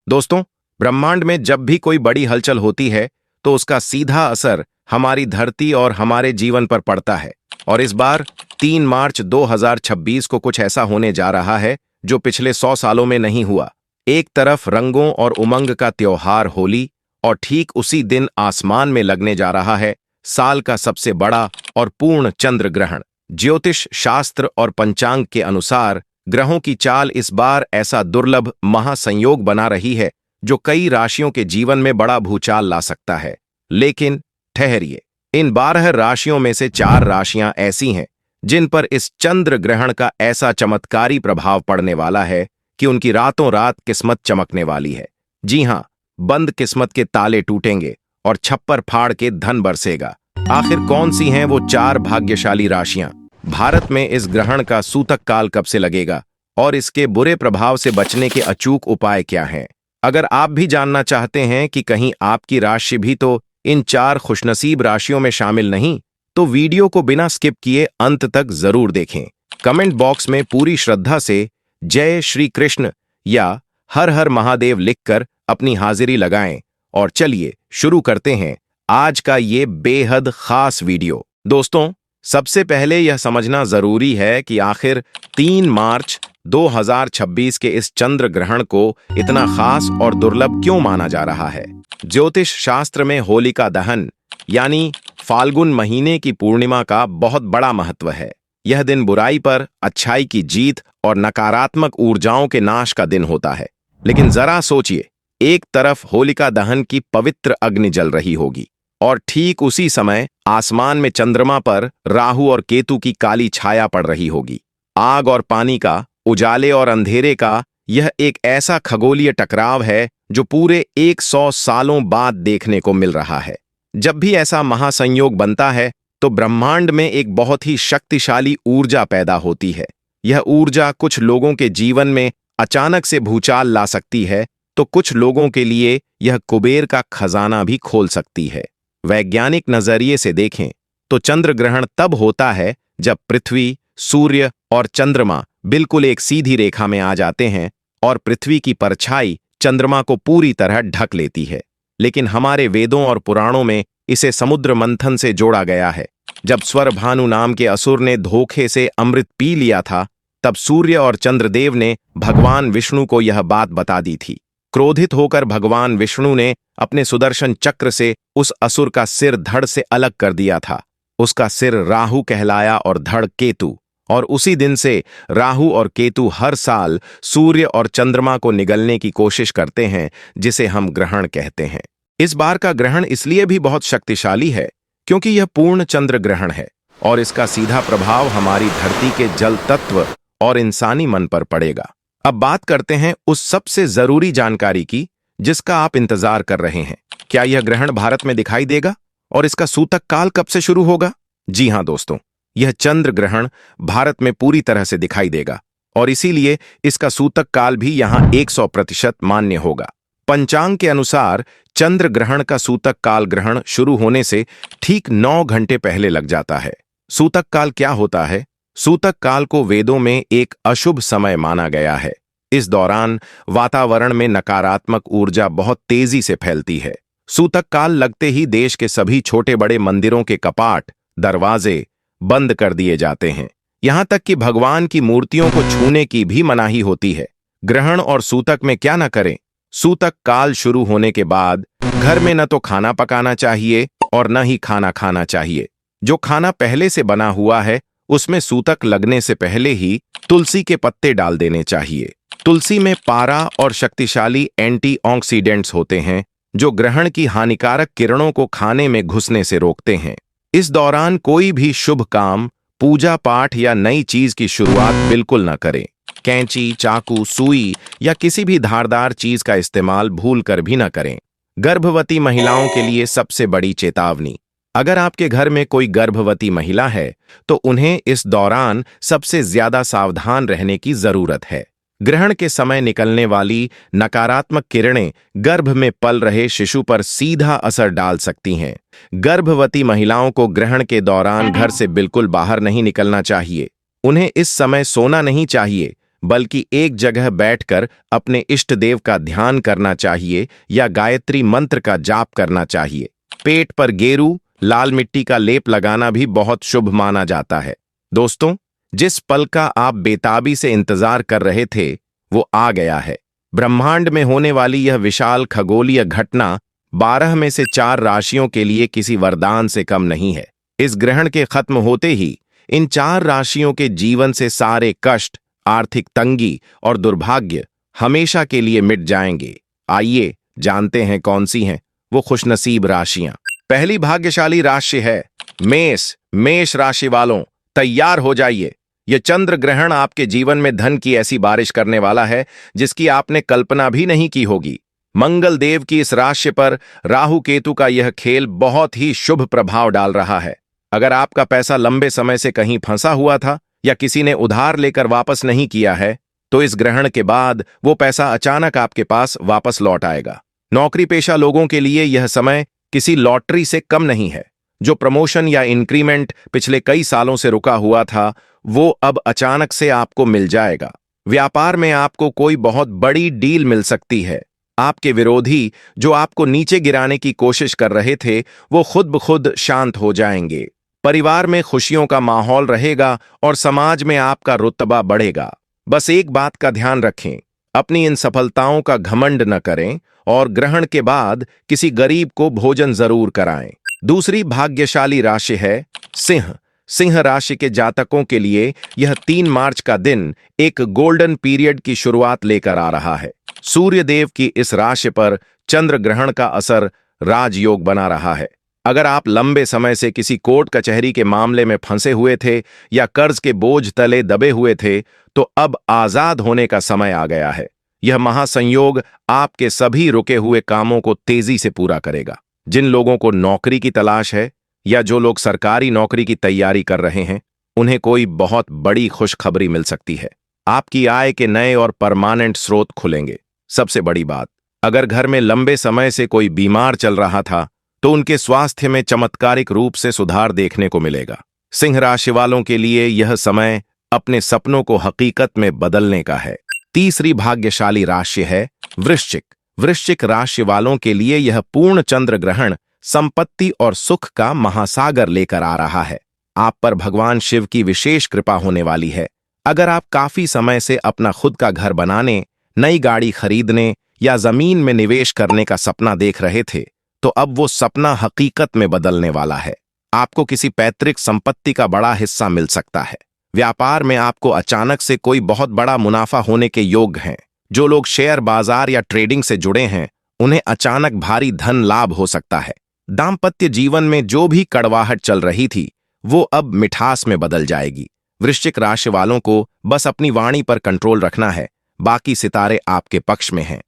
दोस्तों, ब्रह्मांड में जब भी कोई बड़ी हलचल होती है तो उसका सीधा असर हमारी धरती और हमारे जीवन पर पड़ता है। और इस बार 3 मार्च 2026 को कुछ ऐसा होने जा रहा है जो पिछले 100 सालों में नहीं हुआ। एक तरफ रंगों और उमंग का त्योहार होली, और ठीक उसी दिन आसमान में लगने जा रहा है साल का सबसे बड़ा और पूर्ण चंद्र ग्रहण। ज्योतिष शास्त्र और पंचांग के अनुसार ग्रहों की चाल इस बार ऐसा दुर्लभ महासंयोग बना रही है जो कई राशियों के जीवन में बड़ा भूचाल ला सकता है। लेकिन ठहरिए, इन 12 राशियों में से 4 राशियां ऐसी हैं जिन पर इस चंद्र ग्रहण का ऐसा चमत्कारी प्रभाव पड़ने वाला है कि उनकी रातों रात किस्मत चमकने वाली है। जी हां, बंद किस्मत के ताले टूटेंगे और छप्पर फाड़ के धन बरसेगा। आखिर कौन सी हैं वो 4 भाग्यशाली राशियां? भारत में इस ग्रहण का सूतक काल कब से लगेगा और इसके बुरे प्रभाव से बचने के अचूक उपाय क्या हैं? अगर आप भी जानना चाहते हैं कि कहीं आपकी राशि भी तो इन 4 खुशनसीब राशियों में शामिल नहीं, तो वीडियो को बिना स्किप किए अंत तक जरूर देखें। कमेंट बॉक्स में पूरी श्रद्धा से जय श्री कृष्ण या हर हर महादेव लिखकर अपनी हाजिरी लगाएं। और चलिए शुरू करते हैं आज का ये बेहद खास वीडियो। दोस्तों, सबसे पहले यह समझना जरूरी है कि आखिर 3 मार्च 2026 के इस चंद्र ग्रहण को इतना खास और दुर्लभ क्यों माना जा रहा है। ज्योतिष शास्त्र में होलिका दहन यानी फाल्गुन महीने की पूर्णिमा का बहुत बड़ा महत्व है। यह दिन बुराई पर अच्छाई की जीत और नकारात्मक ऊर्जाओं के नाश का दिन होता है। लेकिन जरा सोचिए, एक तरफ होलिका दहन की पवित्र अग्नि जल रही होगी और ठीक उसी समय आसमान में चंद्रमा पर राहु और केतु की काली छाया पड़ रही होगी। आग और पानी का, उजाले और अंधेरे का यह एक ऐसा खगोलीय टकराव है जो पूरे 100 सालों बाद देखने को मिल रहा है। जब भी ऐसा महासंयोग बनता है तो ब्रह्मांड में एक बहुत ही शक्तिशाली ऊर्जा पैदा होती है। यह ऊर्जा कुछ लोगों के जीवन में अचानक से भूचाल ला सकती है, तो कुछ लोगों के लिए यह कुबेर का खजाना भी खोल सकती है। वैज्ञानिक नजरिए से देखें तो चंद्र ग्रहण तब होता है जब पृथ्वी, सूर्य और चंद्रमा बिल्कुल एक सीधी रेखा में आ जाते हैं और पृथ्वी की परछाई चंद्रमा को पूरी तरह ढक लेती है। लेकिन हमारे वेदों और पुराणों में इसे समुद्र मंथन से जोड़ा गया है। जब स्वरभानु नाम के असुर ने धोखे से अमृत पी लिया था, तब सूर्य और चंद्रदेव ने भगवान विष्णु को यह बात बता दी थी। क्रोधित होकर भगवान विष्णु ने अपने सुदर्शन चक्र से उस असुर का सिर धड़ से अलग कर दिया था। उसका सिर राहु कहलाया और धड़ केतु। और उसी दिन से राहु और केतु हर साल सूर्य और चंद्रमा को निगलने की कोशिश करते हैं, जिसे हम ग्रहण कहते हैं। इस बार का ग्रहण इसलिए भी बहुत शक्तिशाली है क्योंकि यह पूर्ण चंद्र ग्रहण है और इसका सीधा प्रभाव हमारी धरती के जल तत्व और इंसानी मन पर पड़ेगा। अब बात करते हैं उस सबसे जरूरी जानकारी की जिसका आप इंतजार कर रहे हैं। क्या यह ग्रहण भारत में दिखाई देगा और इसका सूतक काल कब से शुरू होगा? जी हां दोस्तों, यह चंद्र ग्रहण भारत में पूरी तरह से दिखाई देगा और इसीलिए इसका सूतक काल भी यहां 100% मान्य होगा। पंचांग के अनुसार चंद्र ग्रहण का सूतक काल ग्रहण शुरू होने से ठीक 9 घंटे पहले लग जाता है। सूतक काल क्या होता है? सूतक काल को वेदों में एक अशुभ समय माना गया है। इस दौरान वातावरण में नकारात्मक ऊर्जा बहुत तेजी से फैलती है। सूतक काल लगते ही देश के सभी छोटे बड़े मंदिरों के कपाट, दरवाजे बंद कर दिए जाते हैं। यहां तक कि भगवान की मूर्तियों को छूने की भी मनाही होती है। ग्रहण और सूतक में क्या न करें? सूतक काल शुरू होने के बाद घर में न तो खाना पकाना चाहिए और न ही खाना खाना चाहिए। जो खाना पहले से बना हुआ है उसमें सूतक लगने से पहले ही तुलसी के पत्ते डाल देने चाहिए। तुलसी में पारा और शक्तिशाली एंटीऑक्सीडेंट्स होते हैं जो ग्रहण की हानिकारक किरणों को खाने में घुसने से रोकते हैं। इस दौरान कोई भी शुभ काम, पूजा पाठ या नई चीज की शुरुआत बिल्कुल न करें। कैंची, चाकू, सुई या किसी भी धारदार चीज का इस्तेमाल भूल कर भी न करें। गर्भवती महिलाओं के लिए सबसे बड़ी चेतावनी, अगर आपके घर में कोई गर्भवती महिला है तो उन्हें इस दौरान सबसे ज्यादा सावधान रहने की जरूरत है। ग्रहण के समय निकलने वाली नकारात्मक किरणें गर्भ में पल रहे शिशु पर सीधा असर डाल सकती हैं। गर्भवती महिलाओं को ग्रहण के दौरान घर से बिल्कुल बाहर नहीं निकलना चाहिए। उन्हें इस समय सोना नहीं चाहिए, बल्कि एक जगह बैठकर अपने इष्ट देव का ध्यान करना चाहिए या गायत्री मंत्र का जाप करना चाहिए। पेट पर गेरू लाल मिट्टी का लेप लगाना भी बहुत शुभ माना जाता है। दोस्तों, जिस पल का आप बेताबी से इंतजार कर रहे थे वो आ गया है। ब्रह्मांड में होने वाली यह विशाल खगोलीय घटना 12 में से 4 राशियों के लिए किसी वरदान से कम नहीं है। इस ग्रहण के खत्म होते ही इन 4 राशियों के जीवन से सारे कष्ट, आर्थिक तंगी और दुर्भाग्य हमेशा के लिए मिट जाएंगे। आइए जानते हैं कौन सी हैं वो खुशनसीब राशियां। पहली भाग्यशाली राशि है मेष। मेष राशि वालों, तैयार हो जाइए। यह चंद्र ग्रहण आपके जीवन में धन की ऐसी बारिश करने वाला है जिसकी आपने कल्पना भी नहीं की होगी। मंगल देव की इस राशि पर राहु केतु का यह खेल बहुत ही शुभ प्रभाव डाल रहा है। अगर आपका पैसा लंबे समय से कहीं फंसा हुआ था या किसी ने उधार लेकर वापस नहीं किया है, तो इस ग्रहण के बाद वो पैसा अचानक आपके पास वापस लौट आएगा। नौकरी पेशा लोगों के लिए यह समय किसी लॉटरी से कम नहीं है। जो प्रमोशन या इंक्रीमेंट पिछले कई सालों से रुका हुआ था, वो अब अचानक से आपको मिल जाएगा। व्यापार में आपको कोई बहुत बड़ी डील मिल सकती है। आपके विरोधी जो आपको नीचे गिराने की कोशिश कर रहे थे, वो खुद ब खुद शांत हो जाएंगे। परिवार में खुशियों का माहौल रहेगा और समाज में आपका रुतबा बढ़ेगा। बस एक बात का ध्यान रखें, अपनी इन सफलताओं का घमंड न करें और ग्रहण के बाद किसी गरीब को भोजन जरूर कराएं। दूसरी भाग्यशाली राशि है सिंह। सिंह राशि के जातकों के लिए यह 3 मार्च का दिन एक गोल्डन पीरियड की शुरुआत लेकर आ रहा है। सूर्य देव की इस राशि पर चंद्र ग्रहण का असर राजयोग बना रहा है। अगर आप लंबे समय से किसी कोर्ट कचहरी के मामले में फंसे हुए थे या कर्ज के बोझ तले दबे हुए थे, तो अब आजाद होने का समय आ गया है। यह महासंयोग आपके सभी रुके हुए कामों को तेजी से पूरा करेगा। जिन लोगों को नौकरी की तलाश है या जो लोग सरकारी नौकरी की तैयारी कर रहे हैं, उन्हें कोई बहुत बड़ी खुशखबरी मिल सकती है। आपकी आय के नए और परमानेंट स्रोत खुलेंगे। सबसे बड़ी बात, अगर घर में लंबे समय से कोई बीमार चल रहा था, तो उनके स्वास्थ्य में चमत्कारिक रूप से सुधार देखने को मिलेगा। सिंह राशि वालों के लिए यह समय अपने सपनों को हकीकत में बदलने का है। तीसरी भाग्यशाली राशि है वृश्चिक। वृश्चिक राशि वालों के लिए यह पूर्ण चंद्र ग्रहण संपत्ति और सुख का महासागर लेकर आ रहा है। आप पर भगवान शिव की विशेष कृपा होने वाली है। अगर आप काफी समय से अपना खुद का घर बनाने, नई गाड़ी खरीदने या जमीन में निवेश करने का सपना देख रहे थे, तो अब वो सपना हकीकत में बदलने वाला है। आपको किसी पैतृक संपत्ति का बड़ा हिस्सा मिल सकता है। व्यापार में आपको अचानक से कोई बहुत बड़ा मुनाफा होने के योग हैं। जो लोग शेयर बाजार या ट्रेडिंग से जुड़े हैं, उन्हें अचानक भारी धन लाभ हो सकता है। दाम्पत्य जीवन में जो भी कड़वाहट चल रही थी, वो अब मिठास में बदल जाएगी। वृश्चिक राशि वालों को बस अपनी वाणी पर कंट्रोल रखना है, बाकी सितारे आपके पक्ष में हैं।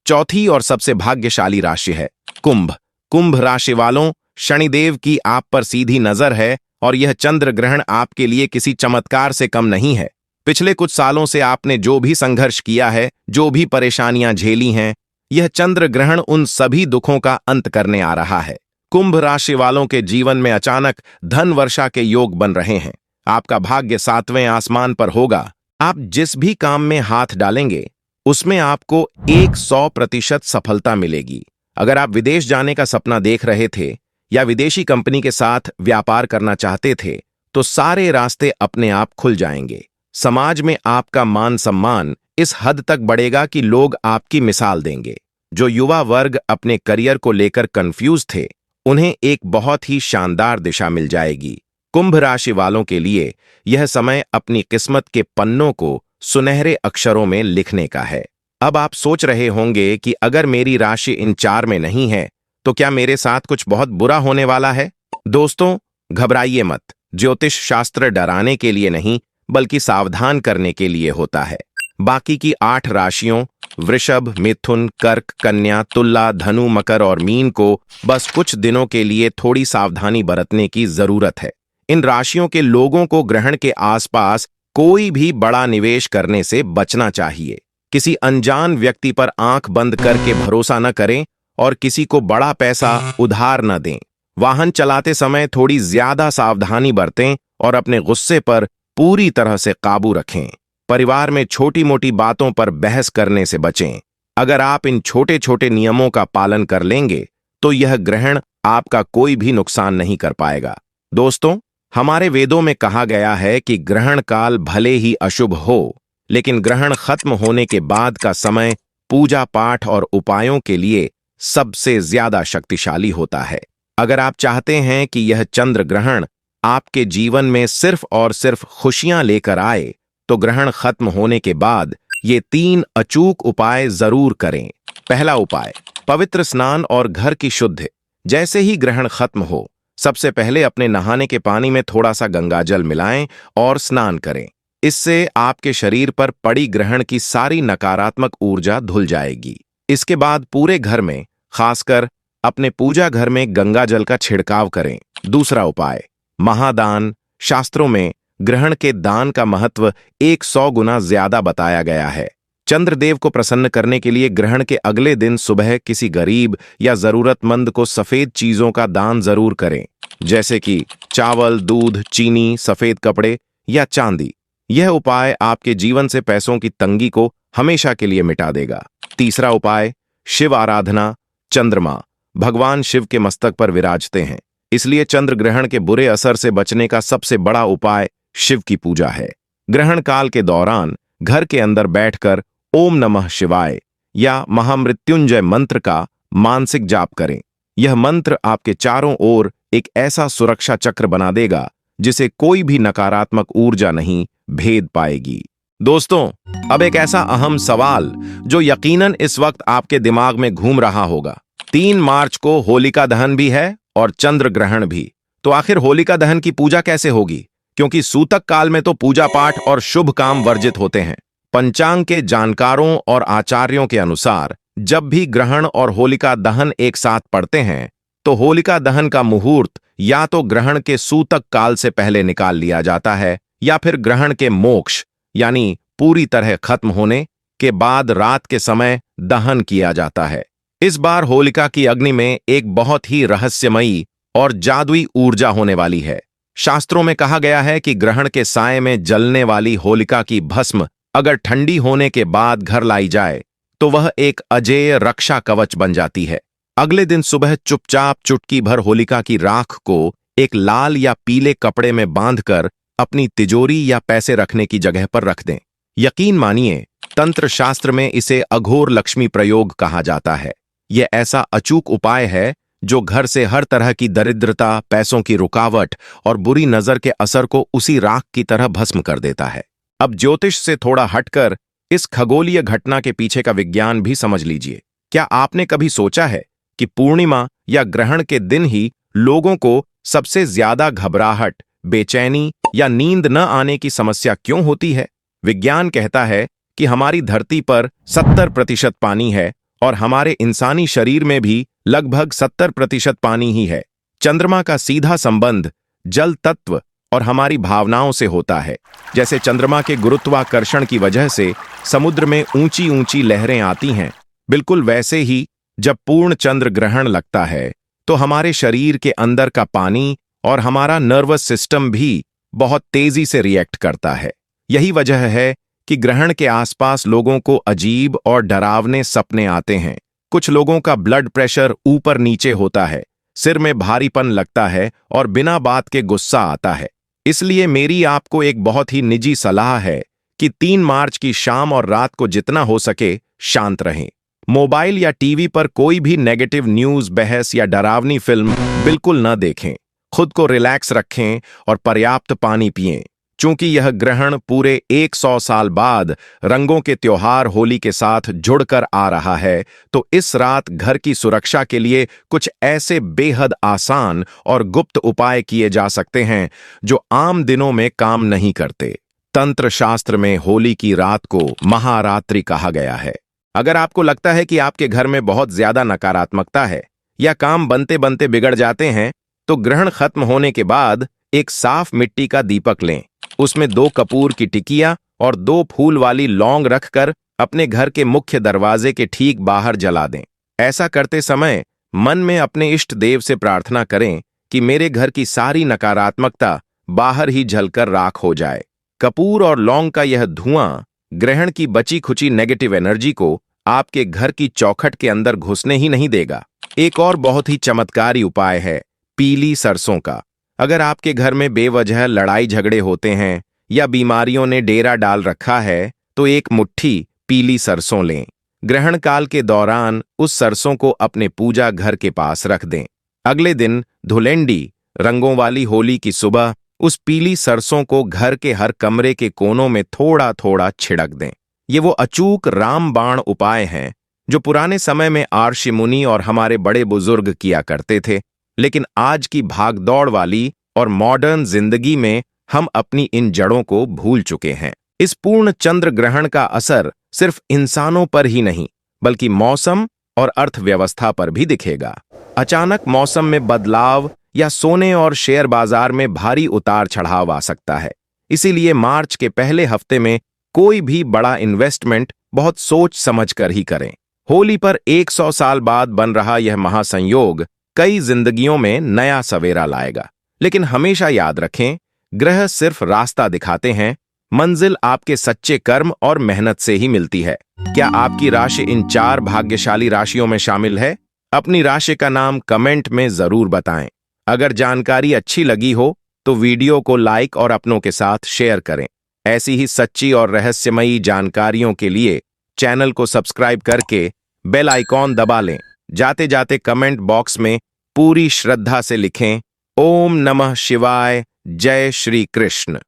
चौथी और सबसे भाग्यशाली राशि है कुंभ। कुंभ राशि वालों, शनिदेव की आप पर सीधी नजर है और यह चंद्र ग्रहण आपके लिए किसी चमत्कार से कम नहीं है। पिछले कुछ सालों से आपने जो भी संघर्ष किया है, जो भी परेशानियां झेली हैं, यह चंद्र ग्रहण उन सभी दुखों का अंत करने आ रहा है। कुंभ राशि वालों के जीवन में अचानक धन वर्षा के योग बन रहे हैं। आपका भाग्य 7वें आसमान पर होगा। आप जिस भी काम में हाथ डालेंगे, उसमें आपको 100% सफलता मिलेगी। अगर आप विदेश जाने का सपना देख रहे थे या विदेशी कंपनी के साथ व्यापार करना चाहते थे, तो सारे रास्ते अपने आप खुल जाएंगे। समाज में आपका मान सम्मान इस हद तक बढ़ेगा कि लोग आपकी मिसाल देंगे। जो युवा वर्ग अपने करियर को लेकर कंफ्यूज थे, उन्हें एक बहुत ही शानदार दिशा मिल जाएगी। कुंभ राशि वालों के लिए यह समय अपनी किस्मत के पन्नों को सुनहरे अक्षरों में लिखने का है। अब आप सोच रहे होंगे कि अगर मेरी राशि इन 4 में नहीं है, तो क्या मेरे साथ कुछ बहुत बुरा होने वाला है? दोस्तों, घबराइए मत। ज्योतिष शास्त्र डराने के लिए नहीं, बल्कि सावधान करने के लिए होता है। बाकी की 8 राशियों वृषभ, मिथुन, कर्क, कन्या, तुला, धनु, मकर और मीन को बस कुछ दिनों के लिए थोड़ी सावधानी बरतने की जरूरत है। इन राशियों के लोगों को ग्रहण के आसपास कोई भी बड़ा निवेश करने से बचना चाहिए। किसी अनजान व्यक्ति पर आंख बंद करके भरोसा न करें और किसी को बड़ा पैसा उधार न दें। वाहन चलाते समय थोड़ी ज्यादा सावधानी बरतें और अपने गुस्से पर पूरी तरह से काबू रखें। परिवार में छोटी मोटी बातों पर बहस करने से बचें। अगर आप इन छोटे छोटे नियमों का पालन कर लेंगे तो यह ग्रहण आपका कोई भी नुकसान नहीं कर पाएगा। दोस्तों, हमारे वेदों में कहा गया है कि ग्रहण काल भले ही अशुभ हो, लेकिन ग्रहण खत्म होने के बाद का समय पूजा पाठ और उपायों के लिए सबसे ज्यादा शक्तिशाली होता है। अगर आप चाहते हैं कि यह चंद्र ग्रहण आपके जीवन में सिर्फ और सिर्फ खुशियां लेकर आए, तो ग्रहण खत्म होने के बाद ये 3 अचूक उपाय जरूर करें। पहला उपाय, पवित्र स्नान और घर की शुद्धि। जैसे ही ग्रहण खत्म हो, सबसे पहले अपने नहाने के पानी में थोड़ा सा गंगाजल मिलाएं और स्नान करें। इससे आपके शरीर पर पड़ी ग्रहण की सारी नकारात्मक ऊर्जा धुल जाएगी। इसके बाद पूरे घर में, खासकर अपने पूजा घर में गंगाजल का छिड़काव करें। दूसरा उपाय, महादान। शास्त्रों में ग्रहण के दान का महत्व 100 गुना ज्यादा बताया गया है। चंद्रदेव को प्रसन्न करने के लिए ग्रहण के अगले दिन सुबह किसी गरीब या जरूरतमंद को सफेद चीजों का दान जरूर करें, जैसे कि चावल, दूध, चीनी, सफेद कपड़े या चांदी। यह उपाय आपके जीवन से पैसों की तंगी को हमेशा के लिए मिटा देगा। तीसरा उपाय, शिव आराधना। चंद्रमा भगवान शिव के मस्तक पर विराजते हैं, इसलिए चंद्र ग्रहण के बुरे असर से बचने का सबसे बड़ा उपाय शिव की पूजा है। ग्रहण काल के दौरान घर के अंदर बैठकर ओम नमः शिवाय या महामृत्युंजय मंत्र का मानसिक जाप करें। यह मंत्र आपके चारों ओर एक ऐसा सुरक्षा चक्र बना देगा जिसे कोई भी नकारात्मक ऊर्जा नहीं भेद पाएगी। दोस्तों, अब एक ऐसा अहम सवाल जो यकीनन इस वक्त आपके दिमाग में घूम रहा होगा। 3 मार्च को होलिका दहन भी है और चंद्र ग्रहण भी, तो आखिर होलिका दहन की पूजा कैसे होगी? क्योंकि सूतक काल में तो पूजा पाठ और शुभ काम वर्जित होते हैं। पंचांग के जानकारों और आचार्यों के अनुसार जब भी ग्रहण और होलिका दहन एक साथ पड़ते हैं, तो होलिका दहन का मुहूर्त या तो ग्रहण के सूतक काल से पहले निकाल लिया जाता है या फिर ग्रहण के मोक्ष यानी पूरी तरह खत्म होने के बाद रात के समय दहन किया जाता है। इस बार होलिका की अग्नि में एक बहुत ही रहस्यमयी और जादुई ऊर्जा होने वाली है। शास्त्रों में कहा गया है कि ग्रहण के साए में जलने वाली होलिका की भस्म अगर ठंडी होने के बाद घर लाई जाए तो वह एक अजेय रक्षा कवच बन जाती है। अगले दिन सुबह चुपचाप चुटकी भर होलिका की राख को एक लाल या पीले कपड़े में बांधकर अपनी तिजोरी या पैसे रखने की जगह पर रख दें। यकीन मानिए, तंत्र शास्त्र में इसे अघोर लक्ष्मी प्रयोग कहा जाता है। यह ऐसा अचूक उपाय है जो घर से हर तरह की दरिद्रता, पैसों की रुकावट और बुरी नजर के असर को उसी राख की तरह भस्म कर देता है। अब ज्योतिष से थोड़ा हटकर इस खगोलीय घटना के पीछे का विज्ञान भी समझ लीजिए। क्या आपने कभी सोचा है कि पूर्णिमा या ग्रहण के दिन ही लोगों को सबसे ज्यादा घबराहट, बेचैनी या नींद न आने की समस्या क्यों होती है? विज्ञान कहता है कि हमारी धरती पर 70% पानी है और हमारे इंसानी शरीर में भी लगभग 70% पानी ही है। चंद्रमा का सीधा संबंध जल तत्व और हमारी भावनाओं से होता है। जैसे चंद्रमा के गुरुत्वाकर्षण की वजह से समुद्र में ऊंची ऊंची लहरें आती हैं, बिल्कुल वैसे ही जब पूर्ण चंद्र ग्रहण लगता है तो हमारे शरीर के अंदर का पानी और हमारा नर्वस सिस्टम भी बहुत तेजी से रिएक्ट करता है। यही वजह है कि ग्रहण के आसपास लोगों को अजीब और डरावने सपने आते हैं। कुछ लोगों का ब्लड प्रेशर ऊपर नीचे होता है, सिर में भारीपन लगता है और बिना बात के गुस्सा आता है। इसलिए मेरी आपको एक बहुत ही निजी सलाह है कि 3 मार्च की शाम और रात को जितना हो सके शांत रहें। मोबाइल या टीवी पर कोई भी नेगेटिव न्यूज़, बहस या डरावनी फिल्म बिल्कुल न देखें। खुद को रिलैक्स रखें और पर्याप्त पानी पिएं। चूंकि यह ग्रहण पूरे 100 साल बाद रंगों के त्योहार होली के साथ जुड़कर आ रहा है, तो इस रात घर की सुरक्षा के लिए कुछ ऐसे बेहद आसान और गुप्त उपाय किए जा सकते हैं जो आम दिनों में काम नहीं करते। तंत्र शास्त्र में होली की रात को महारात्रि कहा गया है। अगर आपको लगता है कि आपके घर में बहुत ज्यादा नकारात्मकता है या काम बनते बनते बिगड़ जाते हैं, तो ग्रहण खत्म होने के बाद एक साफ मिट्टी का दीपक लें। उसमें 2 कपूर की टिकिया और 2 फूल वाली लौंग रखकर अपने घर के मुख्य दरवाजे के ठीक बाहर जला दें। ऐसा करते समय मन में अपने इष्ट देव से प्रार्थना करें कि मेरे घर की सारी नकारात्मकता बाहर ही जलकर राख हो जाए। कपूर और लौंग का यह धुआं ग्रहण की बची खुची नेगेटिव एनर्जी को आपके घर की चौखट के अंदर घुसने ही नहीं देगा। एक और बहुत ही चमत्कारी उपाय है पीली सरसों का। अगर आपके घर में बेवजह लड़ाई झगड़े होते हैं या बीमारियों ने डेरा डाल रखा है तो एक मुट्ठी पीली सरसों लें। ग्रहण काल के दौरान उस सरसों को अपने पूजा घर के पास रख दें। अगले दिन धुलेंडी रंगों वाली होली की सुबह उस पीली सरसों को घर के हर कमरे के कोनों में थोड़ा थोड़ा छिड़क दें। ये वो अचूक रामबाण उपाय हैं जो पुराने समय में आर्षि मुनि और हमारे बड़े बुजुर्ग किया करते थे, लेकिन आज की भागदौड़ वाली और मॉडर्न जिंदगी में हम अपनी इन जड़ों को भूल चुके हैं। इस पूर्ण चंद्र ग्रहण का असर सिर्फ इंसानों पर ही नहीं बल्कि मौसम और अर्थव्यवस्था पर भी दिखेगा। अचानक मौसम में बदलाव या सोने और शेयर बाजार में भारी उतार चढ़ाव आ सकता है। इसीलिए मार्च के पहले हफ्ते में कोई भी बड़ा इन्वेस्टमेंट बहुत सोच समझ कर ही करें। होली पर 100 साल बाद बन रहा यह महासंयोग कई जिंदगियों में नया सवेरा लाएगा। लेकिन हमेशा याद रखें, ग्रह सिर्फ रास्ता दिखाते हैं, मंजिल आपके सच्चे कर्म और मेहनत से ही मिलती है। क्या आपकी राशि इन 4 भाग्यशाली राशियों में शामिल है? अपनी राशि का नाम कमेंट में जरूर बताएं। अगर जानकारी अच्छी लगी हो तो वीडियो को लाइक और अपनों के साथ शेयर करें। ऐसी ही सच्ची और रहस्यमयी जानकारियों के लिए चैनल को सब्सक्राइब करके बेल आइकॉन दबा लें। जाते जाते कमेंट बॉक्स में पूरी श्रद्धा से लिखें, ओम नमः शिवाय, जय श्री कृष्ण।